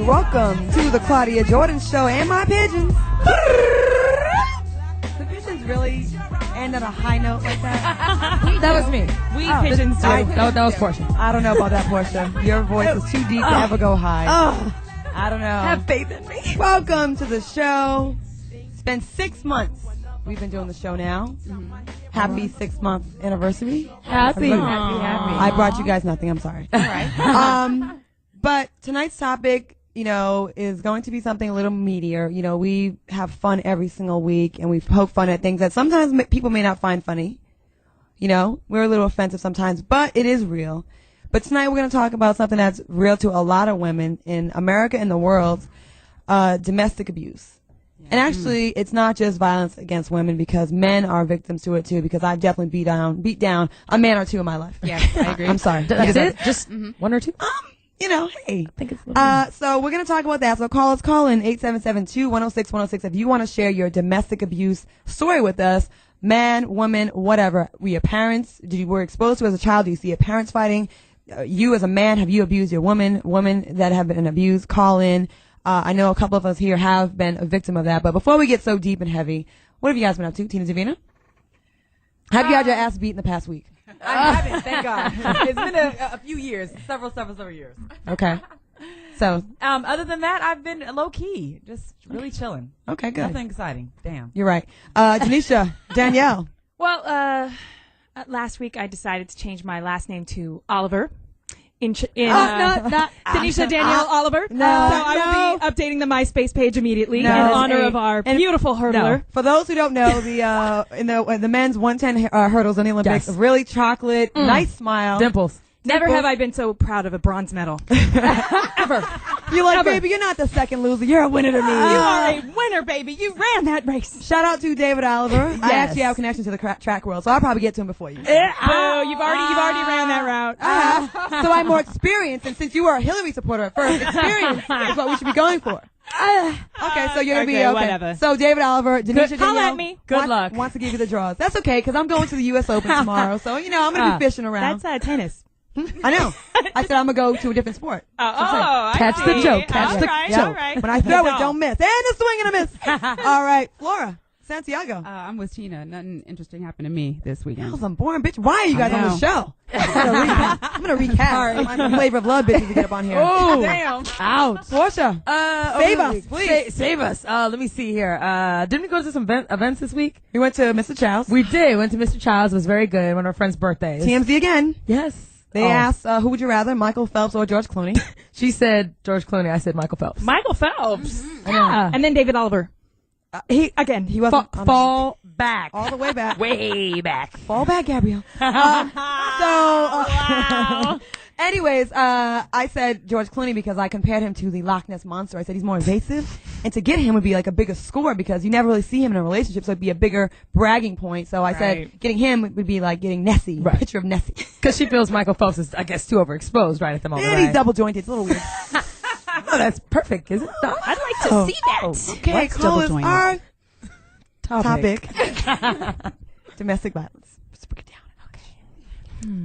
Welcome to the Claudia Jordan Show and my pigeons. The pigeons really end on a high note like that? That was me. We pigeons do. That was Portia. I don't know about that, Portia. Your voice is too deep to ever go high. I don't know. Have faith in me. Welcome to the show. It's been 6 months. We've been doing the show now. Happy 6-month anniversary. Happy. I brought you guys nothing. I'm sorry. All right. But tonight's topic, is going to be something a little meatier. We have fun every single week, and we poke fun at things that sometimes people may not find funny. We're a little offensive sometimes, but it is real. But tonight we're going to talk about something that's real to a lot of women in America and the world, domestic abuse. Yeah. And actually, it's not just violence against women, because men are victims to it too, because I've definitely beat down a man or two in my life. Yeah, I agree. I'm sorry. That's it? Just one or two? Hey. I think it's so we're going to talk about that. So call in 877-2-106-106 if you want to share your domestic abuse story with us. Man, woman, whatever. Were your parents, were exposed to as a child? Do you see your parents fighting? You as a man, have you abused your women that have been abused? Call in. I know a couple of us here have been a victim of that. But before we get so deep and heavy, what have you guys been up to? Tina Zavina? Have you had your ass beat in the past week? I haven't, thank God. It's been a few years, several years. Okay. So, other than that, I've been low key, just really chilling. Okay, good. Nothing exciting. Damn. You're right. Janisha, Danielle. Well, last week I decided to change my last name to Oliver. Not Tanisha Danielle Oliver. No, so I will be updating the MySpace page immediately in honor of our beautiful hurdler. No. For those who don't know, in the men's 110 hurdles in the Olympics, really chocolate, nice smile, dimples. Never have I been so proud of a bronze medal. Ever. You're like, baby, you're not the second loser. You're a winner to me. You are a winner, baby. You ran that race. Shout out to David Oliver. Yes. I actually have a connection to the track world, so I'll probably get to him before you. You've already ran that route. So I'm more experienced, and since you are a Hillary supporter at first, experience is what we should be going for. Okay, so you're going to be okay. Whatever. So David Oliver, Janisha Call Danielle at me. Good luck. Wants to give you the draws. That's okay, because I'm going to the U.S. Open tomorrow, so, I'm going to be fishing around. That's tennis. I know. I said I'm going to go to a different sport. Catch the joke. Catch the joke. All right. When I throw it, don't miss. And a swing and a miss. All right, Flora, Santiago. I'm with Tina. Nothing interesting happened to me this weekend. That was some boring bitch. Why are you guys on the show? I'm going to recap. I'm a flavor of love bitches to get up on here. Oh, Damn. ouch. Portia, save us, please. Save us. Let me see here. Didn't we go to some events this week? We went to Mr. Chow's. We did. We went to Mr. Child's. It was very good. One of our friends' birthdays. TMZ again. Yes. They asked, who would you rather, Michael Phelps or George Clooney? She said George Clooney. I said Michael Phelps. Michael Phelps. Yeah. And then David Oliver. He wasn't fall back. all the way back. Way back. Fall back, Gabrielle. Anyways, I said George Clooney because I compared him to the Loch Ness Monster. I said he's more invasive, and to get him would be like a bigger score because you never really see him in a relationship, so it'd be a bigger bragging point. So I said getting him would be like getting Nessie, a picture of Nessie. Because she feels Michael Phelps is, I guess, too overexposed right at the moment. And he's double jointed. It's a little weird. Oh, that's perfect, isn't it? I'd like to see that. Okay, What's call us double-jointed? our Topic. domestic violence. Let's break it down.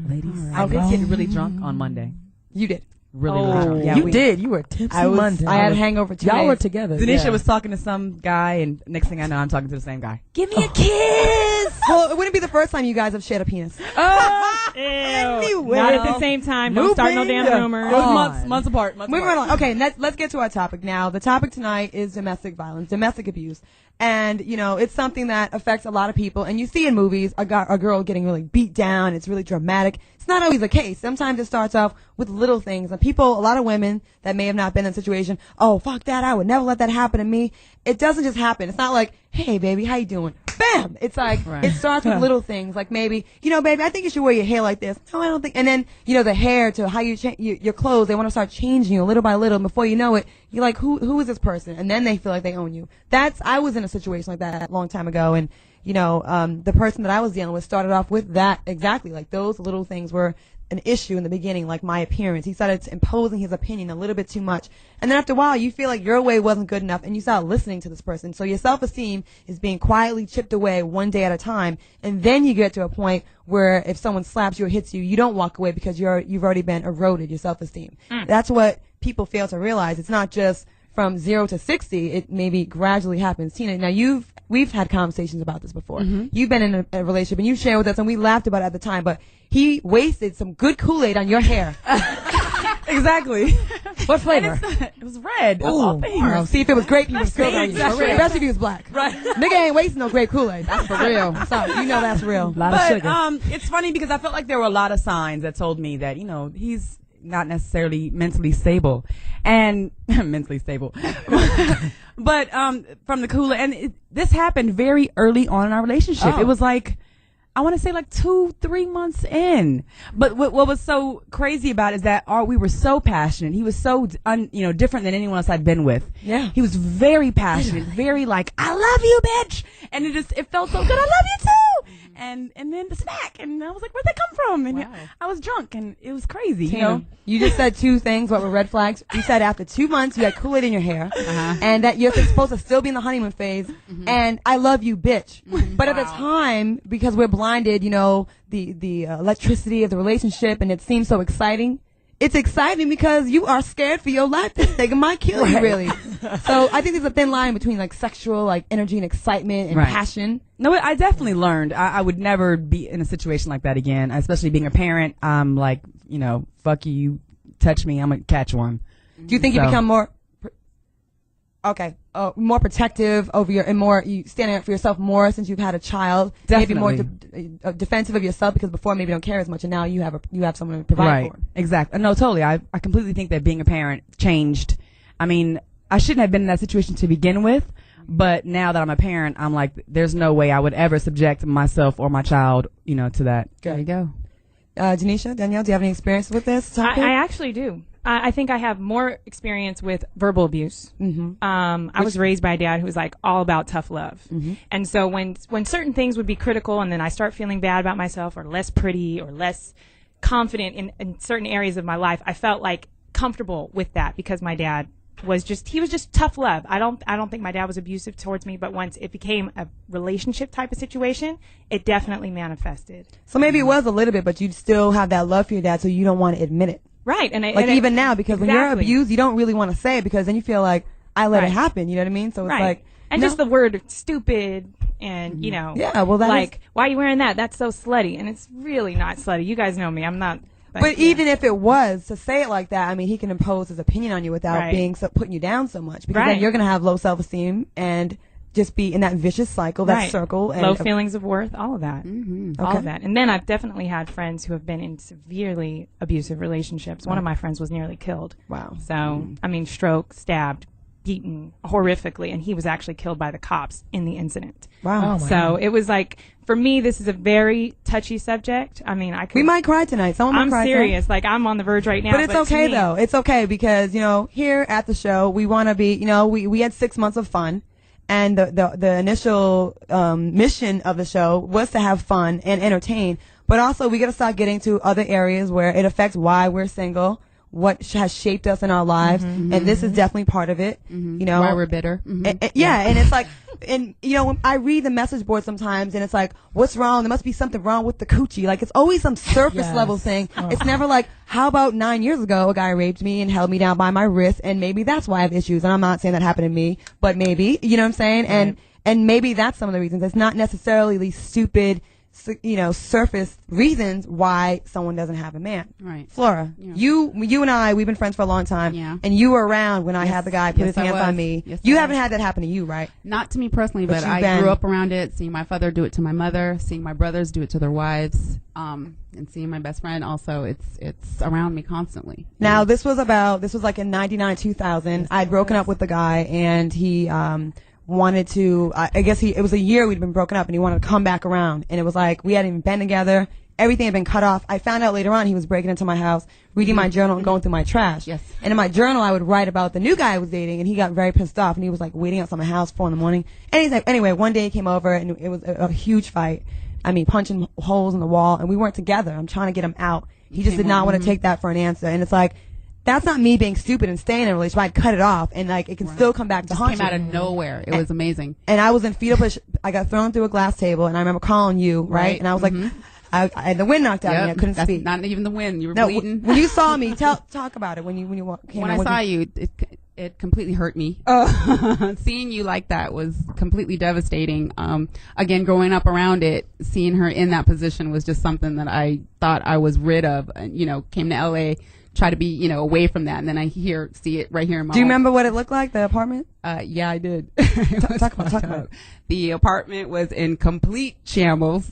Ladies. I was getting really drunk on Monday. You did. Really drunk. Yeah, You did. You were tipsy Monday. I had a hangover 2 days. Y'all were together. Denisha was talking to some guy, and next thing I know, I'm talking to the same guy. Give me a kiss. Well, it wouldn't be the first time you guys have shared a penis. Anyway. Not at the same time. Don't start no damn rumors. It was months apart. Moving right along. Okay, let's get to our topic now. The topic tonight is domestic violence, domestic abuse. And, it's something that affects a lot of people. And you see in movies a girl getting really beat down. It's really dramatic. It's not always the case. Sometimes it starts off with little things. And a lot of women that may have not been in a situation, oh, fuck that, I would never let that happen to me. It doesn't just happen. It's not like, hey, baby, how you doing? Bam! It's like, it starts with little things. Like maybe, baby, I think you should wear your hair like this. No, I don't think. And then, the hair to how you change your clothes, they want to start changing you little by little. And before you know it, you're like, who is this person? And then they feel like they own you. I was in a situation like that a long time ago. And, the person that I was dealing with started off with that exactly. Like those little things were an issue in the beginning, like my appearance. He started imposing his opinion a little bit too much. And then after a while, you feel like your way wasn't good enough and you start listening to this person. So your self-esteem is being quietly chipped away one day at a time. And then you get to a point where if someone slaps you or hits you, you don't walk away because you've already been eroded, your self-esteem. That's what people fail to realize it's not just from 0 to 60. It maybe gradually happens. Tina, now we've had conversations about this before. You've been in a relationship and you shared with us and we laughed about it at the time, but he wasted some good Kool-Aid on your hair. Exactly. What flavor? It was red. Ooh, wow. See, if it was grape, he was killed on you. Especially if he was black. Right. Nigga ain't wasting no grape Kool-Aid. That's for real. Sorry, you know that's real. A lot of sugar. It's funny because I felt like there were a lot of signs that told me that, he's not necessarily mentally stable. And mentally stable. But from the Kool-Aid, and this happened very early on in our relationship. Oh. It was like, I want to say like 2-3 months in. But what was so crazy about it is that we were so passionate. He was so different than anyone else I'd been with. Yeah. He was very passionate, very like, I love you, bitch. And it felt so good. I love you too. And then the smack, and I was like, where'd that come from? And I was drunk, and it was crazy. Tina, you just said two things. What were red flags? You said after 2 months you had Kool-Aid in your hair, and that you're supposed to still be in the honeymoon phase. And I love you, bitch. But at the time, because we're blinded, the electricity of the relationship, and it seems so exciting. It's exciting because you are scared for your life. This nigga might kill you, really. So I think there's a thin line between like sexual, like energy and excitement and passion. No, I definitely learned. I would never be in a situation like that again, especially being a parent. I'm like, fuck you, touch me, I'm gonna catch one. Do you think you become more, more protective over you standing up for yourself more since you've had a child? Definitely. Maybe more defensive of yourself because before maybe you don't care as much, and now you have someone to provide for. Exactly. No, totally. I completely think that being a parent changed. I mean, I shouldn't have been in that situation to begin with, but now that I'm a parent, I'm like, there's no way I would ever subject myself or my child, to that. Good. There you go. Janisha, Danielle, do you have any experience with this topic? I actually do. I think I have more experience with verbal abuse. I was raised by a dad who was like all about tough love. And so when certain things would be critical and then I start feeling bad about myself or less pretty or less confident in certain areas of my life, I felt like comfortable with that because my dad was just tough love. I don't think my dad was abusive towards me, but once it became a relationship type of situation, it definitely manifested. So maybe it was a little bit, but you still have that love for your dad, so you don't want to admit it. Right. And even now, because when you're abused, you don't really want to say it because then you feel like I let it happen. You know what I mean? So it's like, and just the word stupid and, yeah, well, that like, why are you wearing that? That's so slutty. And it's really not slutty. You guys know me. I'm not. But even if it was, to say it like that, I mean, he can impose his opinion on you without putting you down so much. Because then you're going to have low self-esteem and just be in that vicious cycle, that circle. And low feelings of worth, all of that. All of that. And then I've definitely had friends who have been in severely abusive relationships. One of my friends was nearly killed. Wow. So, I mean, stroke, stabbed, beaten horrifically, and he was actually killed by the cops in the incident. Wow. So it was like, for me, this is a very touchy subject. I mean, we might cry tonight. Someone might cry. I'm serious. Like, I'm on the verge right now. But it's okay, though. It's okay because, here at the show, we want to be, we had 6 months of fun. And the initial mission of the show was to have fun and entertain. But also, we got to start getting to other areas where it affects why we're single, what has shaped us in our lives, and this is definitely part of it. Why we're bitter. And it's like, and when I read the message board sometimes, and it's like, what's wrong? There must be something wrong with the coochie. Like, it's always some surface level thing. It's never like, how about 9 years ago a guy raped me and held me down by my wrist, and maybe that's why I have issues. And I'm not saying that happened to me, but maybe, you know what I'm saying? Right. And maybe that's some of the reasons. It's not necessarily these stupid, surface reasons why someone doesn't have a man. Right. Flora, you and I, we've been friends for a long time. Yeah. And you were around when I had the guy put his hands on me. Yes, you haven't had that happen to you, right? Not to me personally, but I grew up around it, seeing my father do it to my mother, seeing my brothers do it to their wives, and seeing my best friend also. It's around me constantly. Now, this was like in 99, 2000. I'd broken up with the guy, and he, wanted to, I guess it was a year we'd been broken up and he wanted to come back around. And it was like, we hadn't even been together. Everything had been cut off. I found out later on he was breaking into my house, reading my journal and going through my trash. Yes. And in my journal I would write about the new guy I was dating, and he got very pissed off and he was like waiting outside my house 4 a.m. And he's like, anyway, one day he came over and it was a huge fight. I mean, punching holes in the wall, and we weren't together. I'm trying to get him out. He just did not want to take that for an answer. And it's like, that's not me being stupid and staying in a relationship. I'd cut it off, and like it can still come back to haunt you. Came out of nowhere. It was amazing. And I was in fetal position. I got thrown through a glass table, and I remember calling you, right? And I was like, The wind knocked out of me. I couldn't speak. Not even the wind. You were No, bleeding. when you saw me, talk about it. When you came When out, I saw you, it completely hurt me. Seeing you like that was completely devastating. Again, growing up around it, seeing her in that position was just something that I thought I was rid of. And, came to LA, try to be, away from that. And then I see it right here in my Do you remember what it looked like, the apartment? Yeah, I did. Talk about it. The apartment was in complete shambles.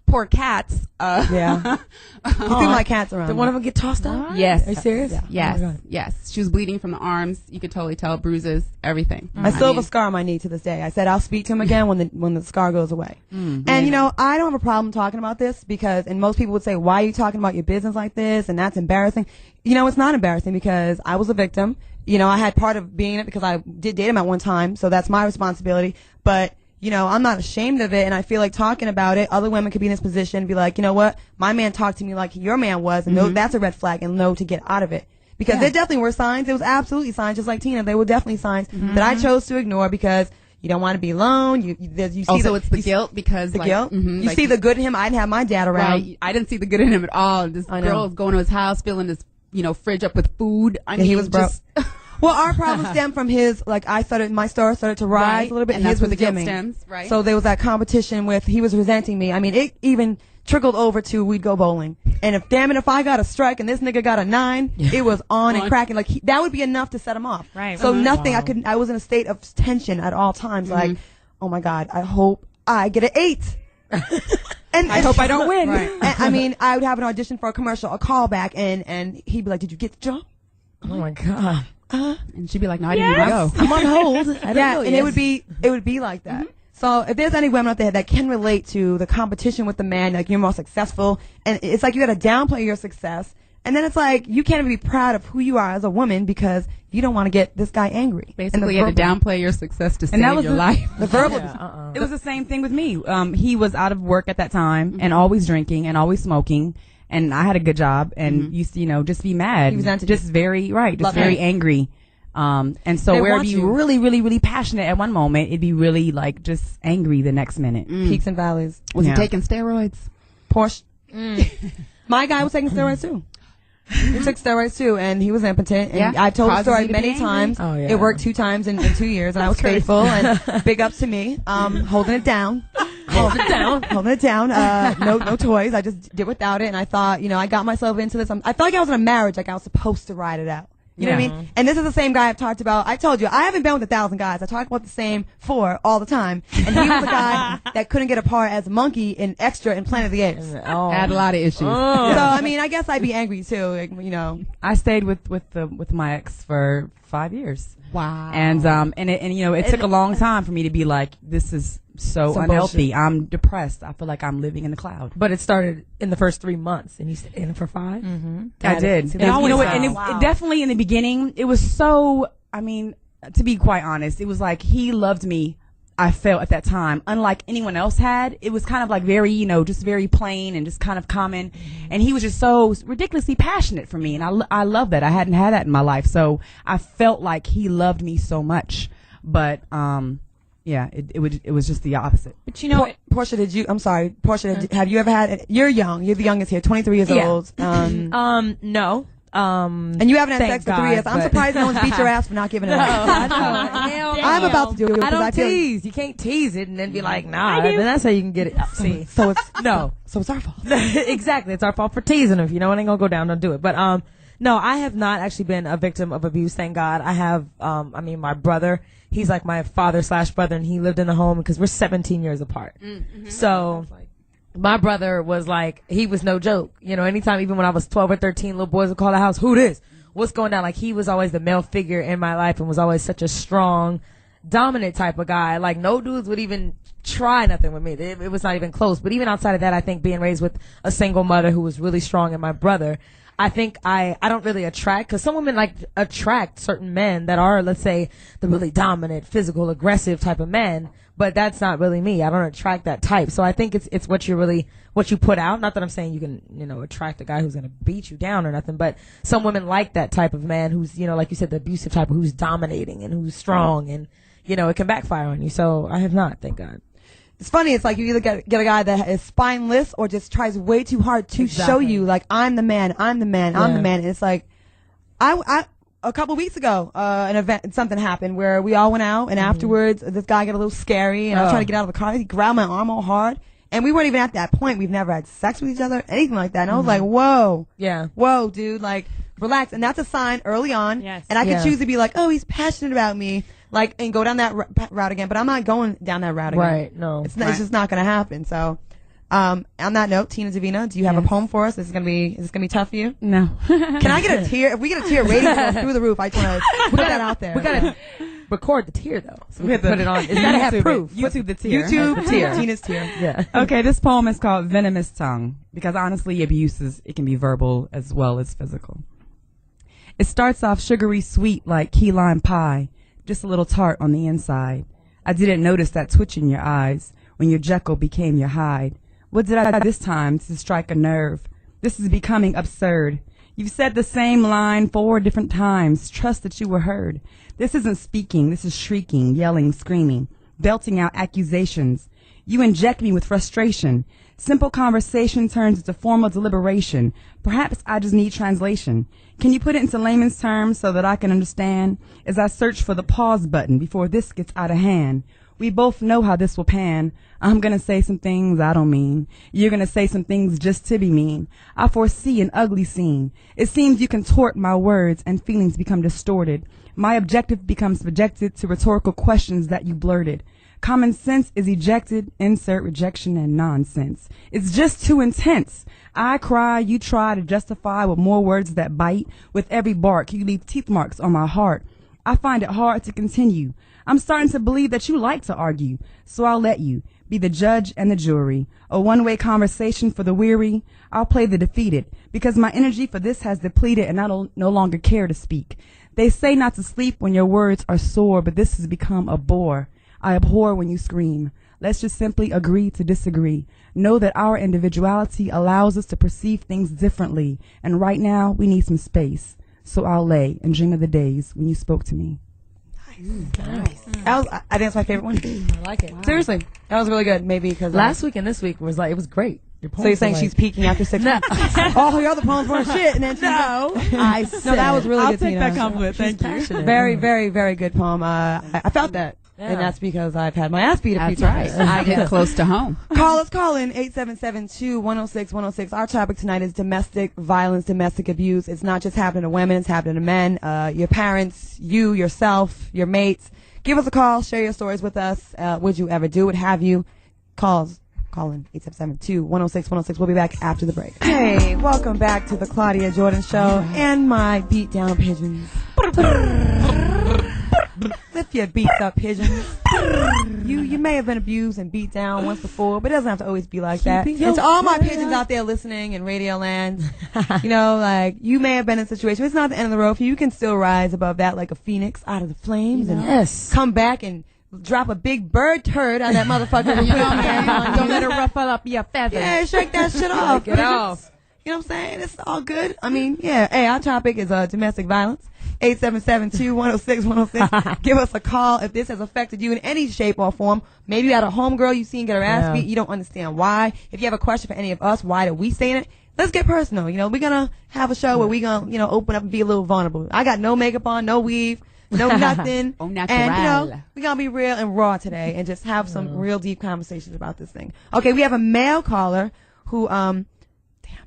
Poor cats. Yeah. You threw my cats around. Did one of them get tossed out? Yes. Are you serious? Yeah. Oh my God. Yes. She was bleeding from the arms. You could totally tell, bruises, everything. I still have a scar on my knee to this day. I said I'll speak to him again when the scar goes away. And I don't have a problem talking about this because, and most people would say, why are you talking about your business like this? And that's embarrassing. It's not embarrassing because I was a victim. I had part of being it because I did date him at one time, so that's my responsibility. But, I'm not ashamed of it, and I feel like talking about it, other women could be in this position and be like, you know what, my man talked to me like your man was, and that's a red flag, and know to get out of it. Because there definitely were signs. It was absolutely signs, just like Tina. There were definitely signs that I chose to ignore because you don't want to be alone. You see also, it's the guilt because the guilt. You see the good in him. I didn't have my dad around. Right. I didn't see the good in him at all. This girl was going to his house, filling his fridge up with food. I mean, he was broke. Well, our problem stemmed from my star started to rise a little bit, and his was the guilt dimming. stems, right? So there was that competition with, he was resenting me. I mean, it even trickled over to we'd go bowling. And if I got a strike and this nigga got a 9, it was on and cracking. Like, that would be enough to set him off. Right. So nothing, I was in a state of tension at all times. Like, oh my God, I hope I get an 8. And I hope I don't win. Right. And, I would have an audition for a commercial, a callback, and he'd be like, did you get the job? Oh my God. And she'd be like, no, I didn't even go. I'm on hold. I didn't know and it would be like that. So if there's any women out there that can relate to the competition with the man, like you're more successful, and it's like you got to downplay your success, and then it's like you can't even be proud of who you are as a woman because you don't want to get this guy angry. Basically, you had to downplay your success to save your life. The verbal. It was the same thing with me. He was out of work at that time and always drinking and always smoking. And I had a good job and used to, just be mad. He resented just you. very angry. And so where it'd be really, really, really passionate at one moment, it'd be really like just angry the next minute. Peaks and valleys. Was he taking steroids? Porsche. My guy was taking steroids too. He took steroids too, and he was impotent. And I told the story many times. Oh, yeah. It worked 2 times in 2 years, and I was faithful. And big ups to me, holding it down. Holding it down. No toys. I just did without it, and I thought, I got myself into this. I felt like I was in a marriage, like I was supposed to ride it out. You know what I mean? And this is the same guy I've talked about. I told you, I haven't been with 1,000 guys. I talk about the same 4 all the time. And he was a guy that couldn't get a part as a monkey in Extra in Planet of the Apes. Had a lot of issues. So, I guess I'd be angry too, I stayed with my ex for 5 years. Wow. And it took a long time for me to be like, this is so unhealthy. Bullshit. I'm depressed. I feel like I'm living in the cloud. But it started in the first 3 months, and you stayed in it for 5? Mm-hmm. I did. It it definitely in the beginning, it was so, to be quite honest, it was like he loved me, I felt at that time, unlike anyone else had. It was kind of like very, just very plain and just kind of common. And he was just so ridiculously passionate for me. And I love that. I hadn't had that in my life. So I felt like he loved me so much. But, it was just the opposite. But Portia, have you ever had, you're young, you're the youngest here, 23 years old. No. And you haven't had sex for 3 years. I'm surprised no one's beat your ass for not giving it up. I'm about to do it. I don't tease. You can't tease it and then be like, nah. Then that's how you can get it. See. So it's no. So it's our fault. Exactly. It's our fault for teasing. If you know it ain't gonna go down, don't do it. But no, I have not actually been a victim of abuse. Thank God. I have. My brother. He's like my father/brother, and he lived in the home because we're 17 years apart. Mm-hmm. So. My brother was like, he was no joke. Anytime, even when I was 12 or 13, little boys would call the house, who this? What's going down? Like, he was always the male figure in my life and was always such a strong, dominant type of guy. Like, no dudes would even try nothing with me. It was not even close. But even outside of that, I think being raised with a single mother who was really strong and my brother, I think I don't really attract, because some women attract certain men that are, let's say, the really dominant, physical, aggressive type of men. But that's not really me. I don't attract that type. So I think it's what you put out. Not that I'm saying you can, attract a guy who's going to beat you down or nothing, but some women like that type of man who's, like you said, the abusive type, who's dominating and who's strong, and, it can backfire on you. So I have not, thank God. it's funny. It's like you either get a guy that is spineless or just tries way too hard to show you, like, I'm the man, I'm the man, I'm the man. And it's like, I a couple weeks ago, an event, something happened where we all went out, and afterwards, this guy got a little scary, and I was trying to get out of the car. He grabbed my arm all hard, and we weren't even at that point. We've never had sex with each other, anything like that. And I was like, whoa, whoa, dude, like, relax. And that's a sign early on. Yes. And I could choose to be like, oh, he's passionate about me, like, and go down that route again. But I'm not going down that route again. Right. No. It's just not going to happen. So. On that note, Tina Davina, do you have a poem for us? Is this gonna be tough for you? No. Can I get a tear? If we get a tear, ratings go through the roof. I just want to put that out there. We gotta record the tear though, so we can put it on. It's gotta have proof. YouTube the tear. YouTube tear. Tina's tear. Yeah. Okay, this poem is called Venomous Tongue, because honestly, it can be verbal as well as physical. It starts off sugary sweet like key lime pie, just a little tart on the inside. I didn't notice that twitch in your eyes when your Jekyll became your Hyde. What did I do this time to strike a nerve? This is becoming absurd. You've said the same line 4 different times. Trust that you were heard. This isn't speaking. This is shrieking, yelling, screaming, belting out accusations. You inject me with frustration. Simple conversation turns into formal deliberation. Perhaps I just need translation. Can you put it into layman's terms so that I can understand as I search for the pause button before this gets out of hand? We both know how this will pan. I'm going to say some things I don't mean. You're going to say some things just to be mean. I foresee an ugly scene. It seems you contort my words and feelings become distorted. My objective becomes subjected to rhetorical questions that you blurted. Common sense is ejected, insert rejection and nonsense. It's just too intense. I cry, you try to justify with more words that bite. With every bark, you leave teeth marks on my heart. I find it hard to continue. I'm starting to believe that you like to argue, so I'll let you be the judge and the jury. A one-way conversation for the weary. I'll play the defeated, because my energy for this has depleted and I no longer care to speak. They say not to sleep when your words are sore, but this has become a bore. I abhor when you scream. Let's just simply agree to disagree. Know that our individuality allows us to perceive things differently, and right now we need some space. So I'll lay and dream of the days when you spoke to me. Nice. I think that's my favorite one. I like it. Wow. Seriously, that was really good. Maybe because last week and this week was like, it was great. So you're saying she's peaking after 6 months? All her other poems weren't shit, and then I said, no, that was really good. I'll take that compliment. Thank you. Very, very, very good poem. I felt that. Yeah. And that's because I've had my ass beat a few times. I get close to home. Call in 877-2-106-106. Our topic tonight is domestic violence, domestic abuse. It's not just happening to women, it's happening to men, your parents, you, yourself, your mates. Give us a call, share your stories with us. Would you ever do it? Have you? Call in 877-2-106-106. We'll be back after the break. Hey, welcome back to the Claudia Jordan Show and my beat down pigeons. Lift your beats up, pigeons. You may have been abused and beat down once before, but it doesn't have to always be like that. And to all my pigeons out there listening in Radio Land, like, you may have been in a situation. It's not the end of the road for you. You can still rise above that like a phoenix out of the flames and come back and drop a big bird turd on that motherfucker. Don't let it ruffle up your feathers. Yeah, shake that shit off. Get off. You know what I'm saying? It's all good. I mean, yeah. Hey, our topic is domestic violence. 877-2-106-106. Give us a call if this has affected you in any shape or form. Maybe you had a homegirl you seen get her ass beat. You don't understand why. If you have a question for any of us, why did we say it? Let's get personal. We're going to have a show where we're going to, open up and be a little vulnerable. I got no makeup on, no weave, no nothing. Oh, natural. And, we're going to be real and raw today and just have some real deep conversations about this thing. Okay, we have a male caller who,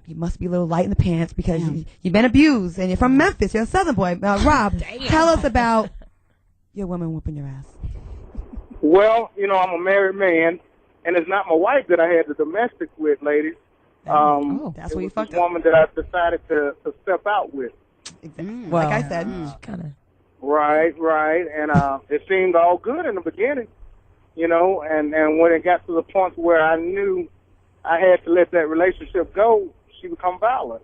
you must be a little light in the pants because you've been abused and you're from Memphis. You're a Southern boy. Rob, tell us about your woman whooping your ass. Well, I'm a married man, and it's not my wife that I had the domestic with, ladies. That's where you fucked up. Woman that I decided to step out with. Exactly. Like I said. Right. And it seemed all good in the beginning, and when it got to the point where I knew I had to let that relationship go, she become violent.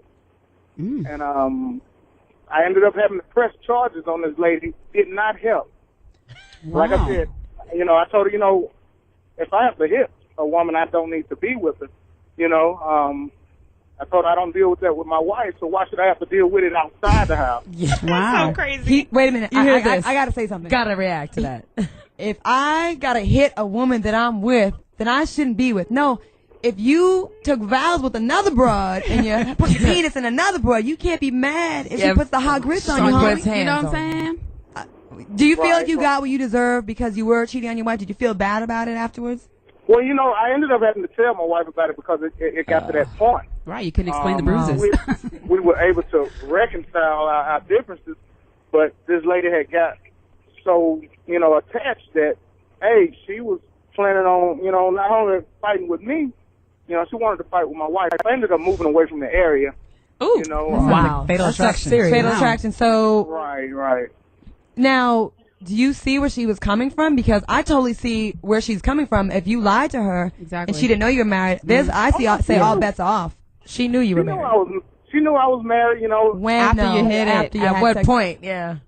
And I ended up having to press charges on this lady. Did not help. Wow. Like I said, I told her, if I have to hit a woman, I don't need to be with her. I told her I don't deal with that with my wife, so why should I have to deal with it outside the house? Yeah. Wow. So crazy. Wait a minute. You hear this? I got to say something. Got to react to that. If I got to hit a woman that I'm with, then I shouldn't be with. No, if you took vows with another broad and you put your penis in another broad, you can't be mad if she puts the hot grits on you, homie. You know what I'm saying? Do you feel like you got what you deserved because you were cheating on your wife? Did you feel bad about it afterwards? Well, I ended up having to tell my wife about it because it got to that point. Right, you couldn't explain the bruises. We were able to reconcile our differences, but this lady had got so, attached that, hey, she was planning on, not only fighting with me, she wanted to fight with my wife. I ended up moving away from the area. Ooh, wow. Fatal attraction. Fatal attraction. So, Right. Now, do you see where she was coming from? Because I totally see where she's coming from. If you lied to her and she didn't know you were married, all bets are off. She knew you were married. She knew I was married, When after you hit it, at what point? Yeah.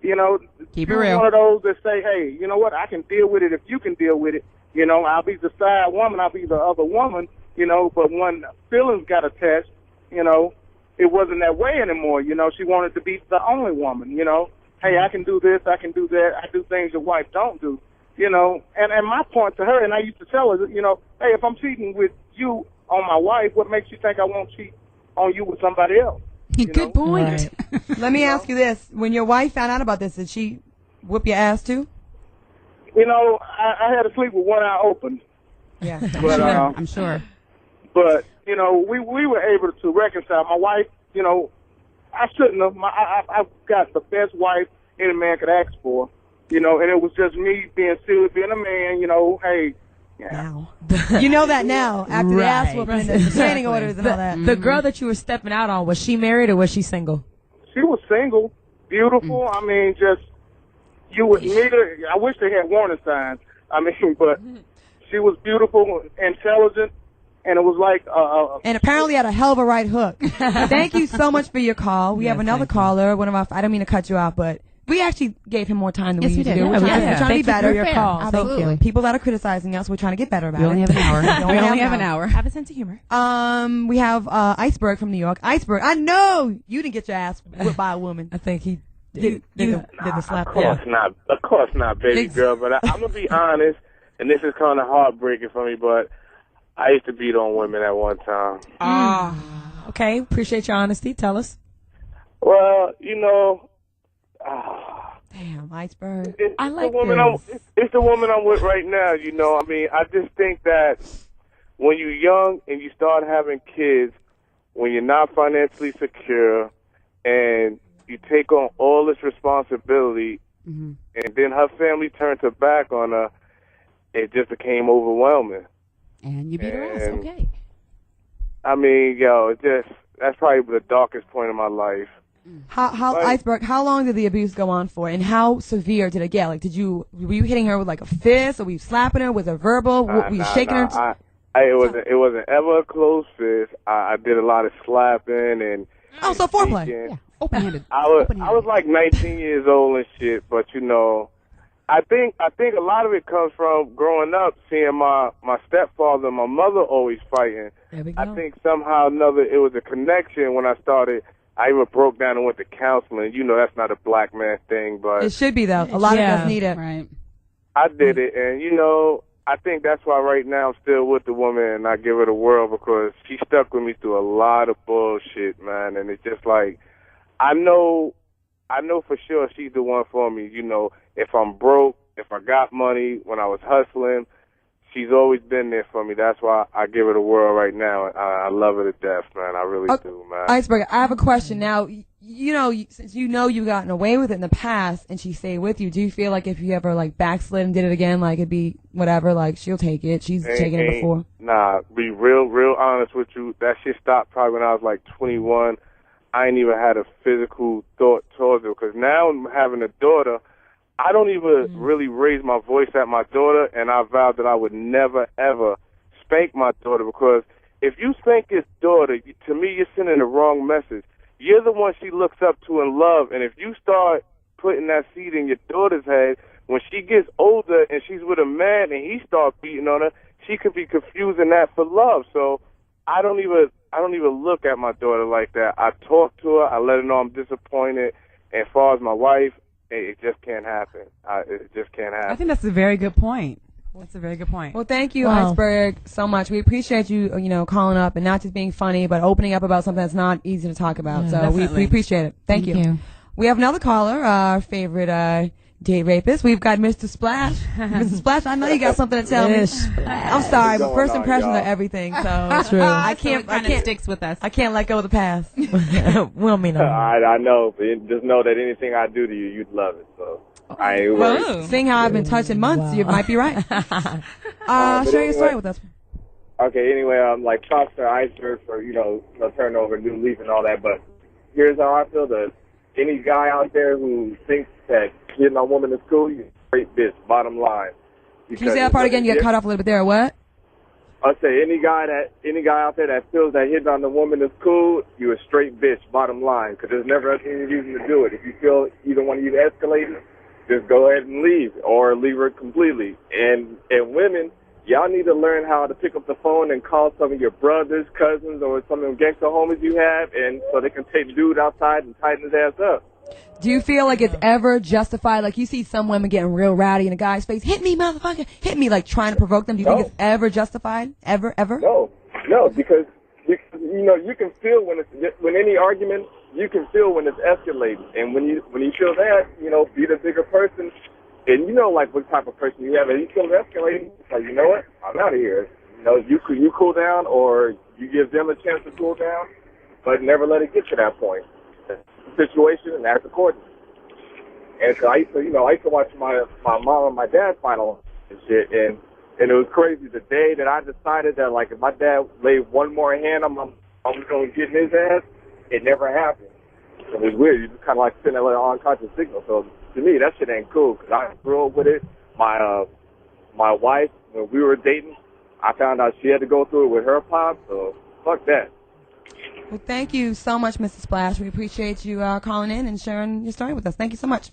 Keep it real. One of those that say, hey, you know what? I can deal with it if you can deal with it. I'll be the side woman. I'll be the other woman. But when feelings got attached, it wasn't that way anymore. She wanted to be the only woman. Hey, I can do this, I can do that, I do things your wife don't do, and my point to her, and I used to tell her, hey, if I'm cheating with you on my wife, what makes you think I won't cheat on you with somebody else? Good point. Right. Let me ask you this. When your wife found out about this, did she whoop your ass too? I had to sleep with one eye open. Yeah. But, I'm sure. But, we were able to reconcile. My wife, I shouldn't have. I've got the best wife any man could ask for, and it was just me being silly, being a man, hey. Yeah. Now. You know that now, after the ass whooping and the training orders and all that. The girl that you were stepping out on, was she married or was she single? She was single, beautiful. I mean, just, you would meet her. I wish they had warning signs. But she was beautiful, intelligent. And it was like and apparently had a hell of a right hook. Thank you so much for your call. We have another caller. I don't mean to cut you off, but we actually gave him more time than we usually do. We're trying to be better. Your call. Absolutely. People that are criticizing us, we're trying to get better about it. We only have an hour. We only have an hour. Have a sense of humor. We have Iceberg from New York. Iceberg, I know you didn't get your ass whipped by a woman. I think he did the slap. Of course not, baby girl. But I'm gonna be honest, and this is kind of heartbreaking for me, but I used to beat on women at one time. Okay. Appreciate your honesty. Tell us. Well, Damn, Iceberg. I like this. It's the woman I'm with right now, I just think that when you're young and you start having kids, when you're not financially secure and you take on all this responsibility, and then her family turned her back on her, it just became overwhelming. And you beat her ass, okay. That's probably the darkest point of my life. Iceberg, how long did the abuse go on for, and how severe did it get? Like, were you hitting her with like a fist, or were you slapping her? Was it verbal? Were you shaking her? It wasn't ever a close fist. I did a lot of slapping and. So foreplay. Yeah, open-handed. I was like 19 years old and shit, but I think a lot of it comes from growing up, seeing my stepfather and my mother always fighting. There we go. I think somehow or another it was a connection when I started. I even broke down and went to counseling. That's not a black man thing, but it should be though. A lot of us need it. Right. I did it, and I think that's why right now I'm still with the woman, and I give her the world because she stuck with me through a lot of bullshit, man. And it's just like I know for sure she's the one for me. If I'm broke, if I got money, when I was hustling, she's always been there for me. That's why I give her the world right now. I love her to death, man. I really do, man. Iceberg, I have a question. Now, since you've gotten away with it in the past and she stayed with you, do you feel like if you ever like backslid and did it again, like it'd be whatever, like she'll take it? She's taken it before. Nah, be real honest with you. That shit stopped probably when I was like 21. I ain't even had a physical thought towards her because now I'm having a daughter. I don't even really raise my voice at my daughter, and I vowed that I would never, ever spank my daughter because if you spank your daughter, to me, you're sending the wrong message. You're the one she looks up to in love, and if you start putting that seed in your daughter's head, when she gets older and she's with a man and he starts beating on her, she could be confusing that for love. So I don't even look at my daughter like that. I talk to her, I let her know I'm disappointed, and as far as my wife, it just can't happen. It just can't happen. I think that's a very good point. That's a very good point. Well, thank you, Wow. Iceberg, so much. We appreciate you, calling up and not just being funny, but opening up about something that's not easy to talk about. Yeah, So we appreciate it. Thank you. We have another caller, our favorite date rapist. We've got Mr. Splash. Mr. Splash, I know you got something to tell me. I'm sorry, but first impressions are everything. So True. I can't sticks with us. I can't let go of the past. We don't mean no. I know, but just know that anything I do to you, you'd love it. So I ain't worried. Whoa. Seeing how I've been touched in months, you might be right. Share your story with us. Okay, anyway, like props to Iceberg for, turning over a new leaf and all that, but here's how I feel. That any guy out there who thinks that hitting a woman is cool, you're a straight bitch, bottom line. Can you say that part again? You got cut off a little bit there. What? I say any guy out there that feels that hitting on the woman is cool, you a straight bitch, bottom line, because there's never any reason to do it. If you feel either one of you escalating, just go ahead and leave, or leave her completely. And women, y'all need to learn how to pick up the phone and call some of your brothers, cousins, or some of them gangster homies you have, and so they can take the dude outside and tighten his ass up. Do you feel like it's ever justified? Like you see some women getting real rowdy in a guy's face, hit me, motherfucker, hit me, like trying to provoke them. Do you think it's ever justified? Ever? No, because you can feel when any argument, you can feel when it's escalating, and when you feel that, be the bigger person, and like what type of person you have, and you feel it escalating, it's like, you know what, I'm out of here. You cool down, or you give them a chance to cool down, but never let it get to that point. Situation and act accordingly. And so I used to watch my mom and my dad final and shit, and it was crazy. The day that I decided that, like, if my dad laid one more hand on my mom was going to get in his ass, it never happened. So it was weird. You just kind of like send that little unconscious signal. So to me, that shit ain't cool, because I grew up with it. My wife, when we were dating, I found out she had to go through it with her pop, so fuck that. Well, thank you so much, Mr. Splash. We appreciate you calling in and sharing your story with us. Thank you so much.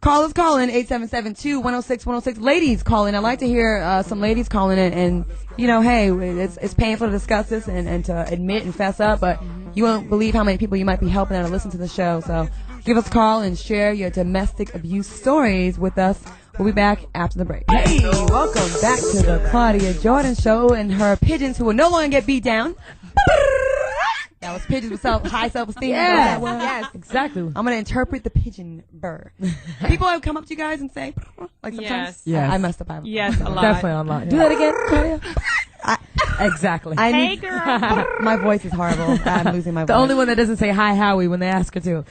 Callers call in 877-2-106-106. Ladies call in. I'd like to hear some ladies calling in, and hey, it's painful to discuss this and to admit and fess up, but you won't believe how many people you might be helping out to listen to the show. So give us a call and share your domestic abuse stories with us. We'll be back after the break. Hey, welcome back to the Claudia Jordan Show and her pigeons who will no longer get beat down. That was pigeons with high self-esteem. Yes, exactly. I'm going to interpret the pigeon bird. People have come up to you guys and say, like sometimes? Yes. I messed up. Yes, a lot. Definitely online. Do that again, Claudia. Exactly. Hey, girl. My voice is horrible. I'm losing my voice. The only one that doesn't say hi, Howie, when they ask her to.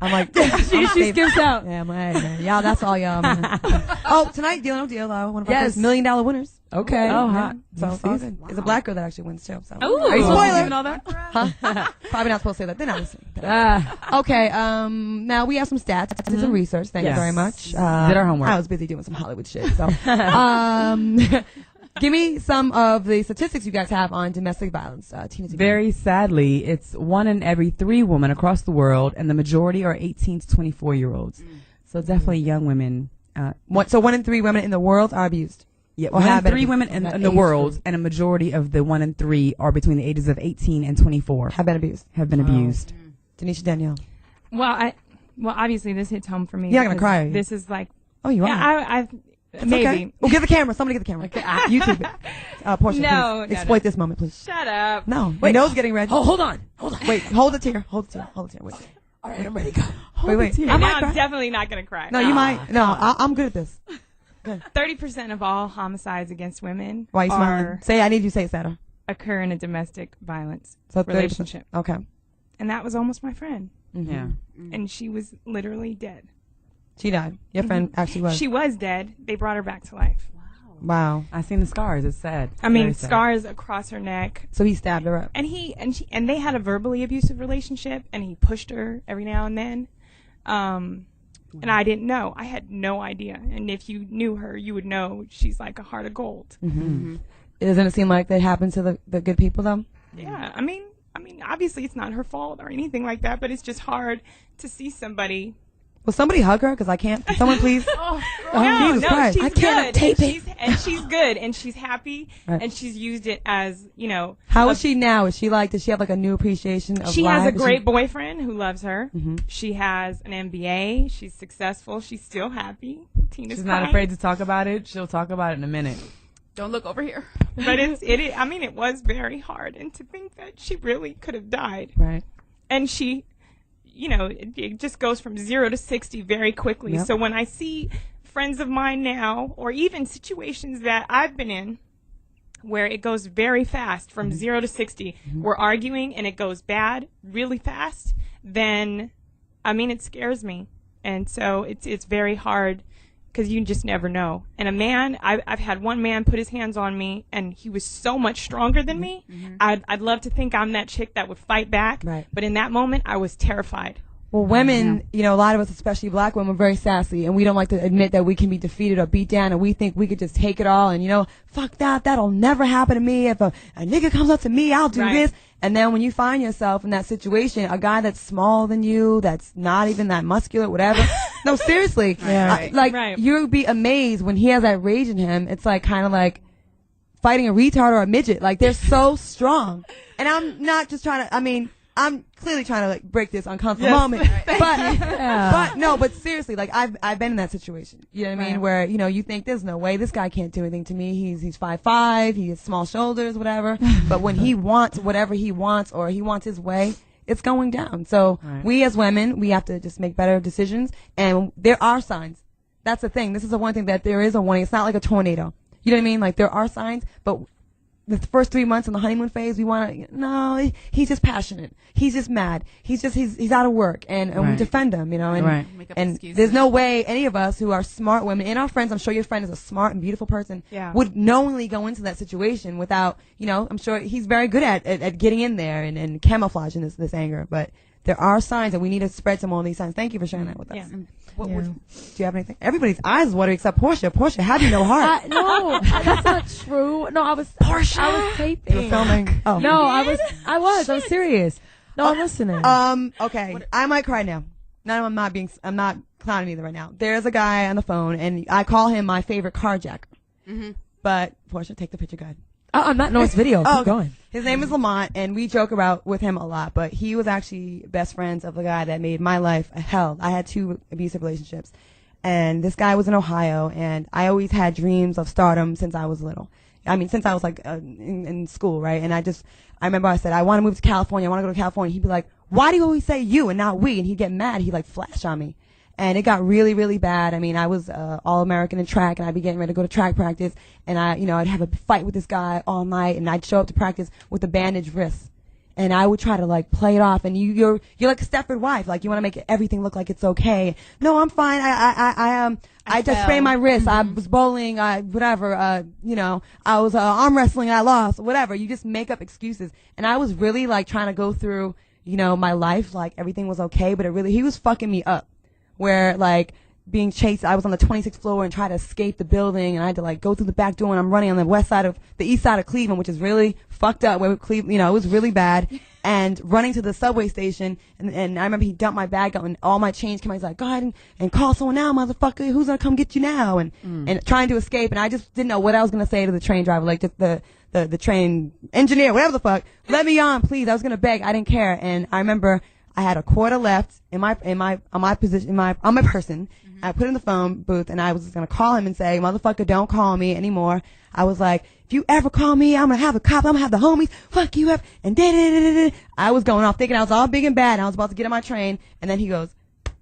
I'm like, she skips out. Yeah, I'm like, hey, man. Y'all, that's all y'all. Oh, tonight, Deal No Deal, one of our first $1 million winners. Okay. Oh, hot. So it's all good. It's a black girl that actually wins, too. So. Ooh. Are you spoiling all that? Huh? Probably not supposed to say that. They're not listening. Okay, now we have some stats. Did some research. Thank you very much. Did our homework. I was busy doing some Hollywood shit. So, give me some of the statistics you guys have on domestic violence. Tina. Very sadly, it's 1 in every 3 women across the world, and the majority are 18 to 24-year-olds. So definitely young women. So 1 in 3 women in the world are abused. Yeah, Or 1 in have been 3 women in the world, and a majority of the 1 in 3 are between the ages of 18 and 24. Have been abused. Tanisha Danielle. Well, obviously this hits home for me. You're not gonna because cry. This is like. Oh, you are. Yeah, It's maybe. Okay. Well, give the camera. Somebody get the camera. Okay. YouTube it. Portia, No, please no, exploit no. this moment, please. Shut up. No. Wait. Nose getting red. Hold on. Wait. Hold it here. Wait. All right, I'm ready to go. Wait. And now I'm definitely not going to cry. No, you might. No, I'm good at this. 30% of all homicides against women Why are you smiling? I need you to say it, Sarah. occur in a domestic violence So 30%. relationship. Okay. And that was almost my friend. Mm-hmm. Yeah. And she was literally dead. She died. Your friend actually was. She was dead. They brought her back to life. Wow. I seen the scars. It's sad. I mean, Very sad. scars across her neck. So he stabbed her up. And they had a verbally abusive relationship, and he pushed her every now and then. And I didn't know. I had no idea. And if you knew her, you would know she's like a heart of gold. Mm-hmm. Doesn't it seem like that happens to the good people though? Yeah. I mean, obviously it's not her fault or anything like that, but it's just hard to see somebody. Will somebody hug her? Because I can't. Someone please. Jesus Christ. She's I can't good. tape and she's good, and she's happy, Right. and she's used it as, you know. How is she now? Is she like? Does she have like a new appreciation of She life? has a great boyfriend who loves her. Mm-hmm. She has an MBA. She's successful. She's still happy. Tina's She's crying. not afraid to talk about it. She'll talk about it in a minute. Don't look over here. But it was very hard. And to think that she really could have died. Right. And she, it just goes from 0 to 60 very quickly. Yep. So when I see friends of mine now, or even situations that I've been in, where it goes very fast from 0 to 60, we're arguing and it goes bad really fast, then, it scares me. And so it's very hard because you just never know. And a man, I've had one man put his hands on me, and he was so much stronger than me. I'd love to think I'm that chick that would fight back. Right. But in that moment, I was terrified. Well, women, a lot of us, especially black women, are very sassy, and we don't like to admit that we can be defeated or beat down, and we think we could just take it all, and, fuck that, that'll never happen to me. If a nigga comes up to me, I'll do Right. this. And then when you find yourself in that situation, a guy that's smaller than you, that's not even that muscular, whatever. No, seriously. Yeah. Right. You'll be amazed when he has that rage in him. It's like kind of like fighting a retard or a midget. Like, they're so strong. And I'm not just trying to, I'm clearly trying to like break this uncomfortable moment, but seriously, like I've been in that situation. You know what I mean? Where you think there's no way this guy can't do anything to me. He's 5'5", he has small shoulders, whatever. But when he wants whatever he wants or he wants his way, it's going down. So we as women, we have to just make better decisions. And there are signs. That's the thing. This is the one thing that there is a warning. It's not like a tornado. You know what I mean? Like there are signs, but the first 3 months in the honeymoon phase, we want to, no, he's just passionate. He's just mad. He's out of work. And we defend him, and, Make up and excuses. there's no way any of us who are smart women, and our friends, I'm sure your friend is a smart and beautiful person, would knowingly go into that situation without, I'm sure he's very good at getting in there and camouflaging this anger. But there are signs, and we need to spread some more of these signs. Thank you for sharing that with us. Yeah. Do you have anything? Everybody's eyes is watering except Portia. Portia, have you no heart? No, that's not true. No, I was taping. You were filming. Oh. No, I was serious. No, I'm listening. Okay. I might cry now. No, I'm not clowning either right now. There's a guy on the phone, and I call him my favorite carjacker. But Portia, take the picture, go ahead. I'm not. No, it's video. Keep going. His name is Lamont, and we joke about with him a lot, but he was actually best friends of the guy that made my life a hell. I had 2 abusive relationships, and this guy was in Ohio, and I always had dreams of stardom since I was little. Since I was like in school, right? And I remember I said, I want to move to California. I want to go to California. He'd be like, why do you always say you and not we? And he'd get mad. He'd like flash on me. And it got really, really bad. I was All-American in track, and I'd be getting ready to go to track practice, and I'd have a fight with this guy all night, and I'd show up to practice with a bandaged wrist. And I would try to like play it off, and you're like a Stepford wife, like you want to make everything look like it's okay. No, I'm fine. I just sprained my wrist. I was bowling. I was arm wrestling and I lost. Whatever. You just make up excuses. And I was really like trying to go through, my life like everything was okay, but he was fucking me up. Where like being chased, I was on the 26th floor and tried to escape the building, and I had to like go through the back door, and I'm running on the east side of Cleveland, which is really fucked up. Where Cleveland, it was really bad. And running to the subway station, and I remember he dumped my bag out, and all my change came out. He's like, go ahead and call someone now, motherfucker. Who's gonna come get you now? And trying to escape, and I just didn't know what I was gonna say to the train driver, like just the train engineer, whatever the fuck. Let me on, please. I was gonna beg. I didn't care. And I remember I had a quarter left on my person. I put it in the phone booth, and I was just gonna call him and say, motherfucker, don't call me anymore. I was like, if you ever call me, I'm gonna have a cop, I'm gonna have the homies, fuck you up, and I was going off thinking I was all big and bad, and I was about to get on my train, and then he goes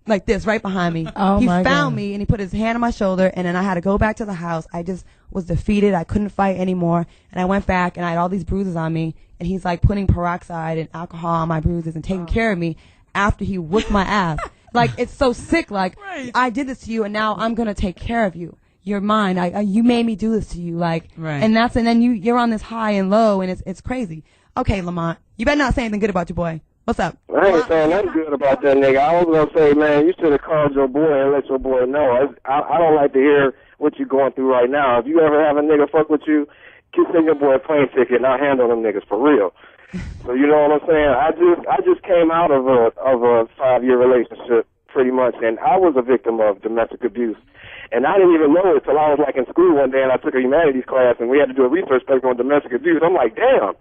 like this right behind me. He found me, and he put his hand on my shoulder, and then I had to go back to the house. I just was defeated. I couldn't fight anymore, and I went back, and I had all these bruises on me, and he's like putting peroxide and alcohol on my bruises and taking care of me after he whooped my ass. Like, it's so sick. Like, I did this to you, and now I'm gonna take care of you. You're mine. You made me do this to you. Like, and then you're on this high and low, and it's crazy. Okay, Lamont, you better not say anything good about your boy. What's up? I ain't saying nothing good about that nigga. I was gonna say, man, you should have called your boy and let your boy know. I don't like to hear what you're going through right now. If you ever have a nigga fuck with you, send your boy a plane ticket, and I'll handle them niggas for real. So you know what I'm saying? I just came out of a 5-year relationship pretty much, and I was a victim of domestic abuse. And I didn't even know it till I was like in school one day, and I took a humanities class, and we had to do a research paper on domestic abuse. I'm like, damn,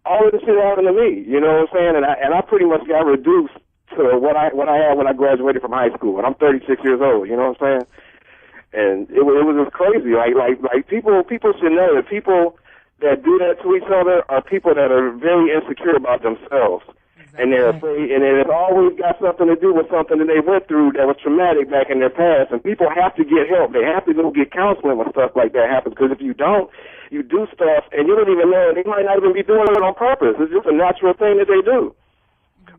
all of this shit happened to me. You know what I'm saying? And I pretty much got reduced to what I had when I graduated from high school, and I'm 36 years old. You know what I'm saying? And it was just crazy. Like people should know that people that do that to each other are people that are very insecure about themselves. Exactly. And they're afraid, and it's always got something to do with something that they went through that was traumatic back in their past. And people have to get help. They have to go get counseling when stuff like that happens. Because if you don't, you do stuff, and you don't even know. They might not even be doing it on purpose. It's just a natural thing that they do.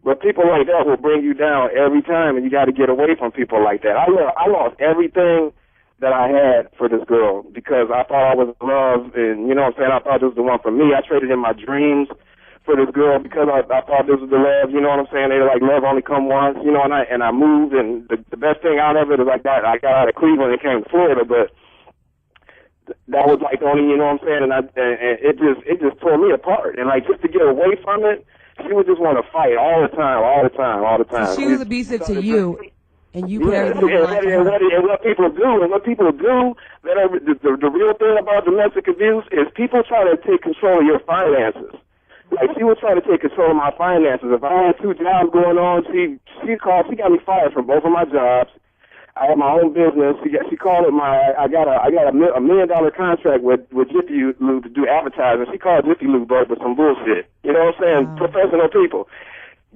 But people like that will bring you down every time, and you got to get away from people like that. I lost everything that I had for this girl because I thought I was in love, and you know what I'm saying, I thought this was the one for me. I traded in my dreams for this girl because I thought this was the love, you know what I'm saying? They like love only come once, you know, and I moved, and the best thing out of it is I got out of Cleveland and came to Florida, but that was like the only, you know what I'm saying, and it just tore me apart. And like just to get away from it, she would just want to fight all the time. So she was abusive to you. And you put everything and what people do, that are, the real thing about domestic abuse is people try to take control of your finances. Like, she was trying to take control of my finances. If I had 2 jobs going on, she got me fired from both of my jobs. I had my own business. She called it I got a $1 million contract with Jiffy Lube to do advertising. She called Jiffy Lube up with some bullshit. You know what I'm saying? Wow. Professional people.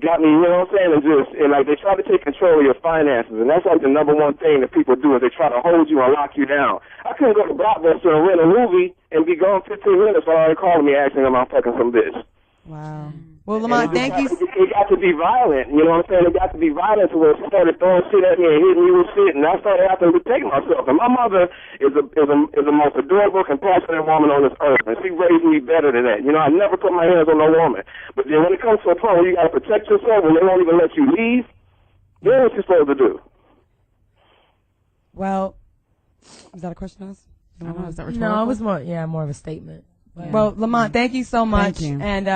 Got me, you know what I'm saying, and like they try to take control of your finances, and that's like the number one thing that people do is they try to hold you and lock you down. I couldn't go to Blockbuster and rent a movie and be gone 15 minutes while they calling me asking am I fucking some bitch. Wow. Well, Lamont, thank you. It got to be violent, you know what I'm saying? It got to be violent to where she started throwing shit at me and hitting me with shit, and I started having to protect myself. And my mother is the most adorable, compassionate woman on this earth, and she raised me better than that. You know, I never put my hands on no woman. But then when it comes to a point where you got to protect yourself and they won't even let you leave, then what you supposed to do? Well, is that a question to us? I don't know. Is that rhetorical? No, it was more of a statement. Yeah. Well, Lamont, thank you so much. Thank you. And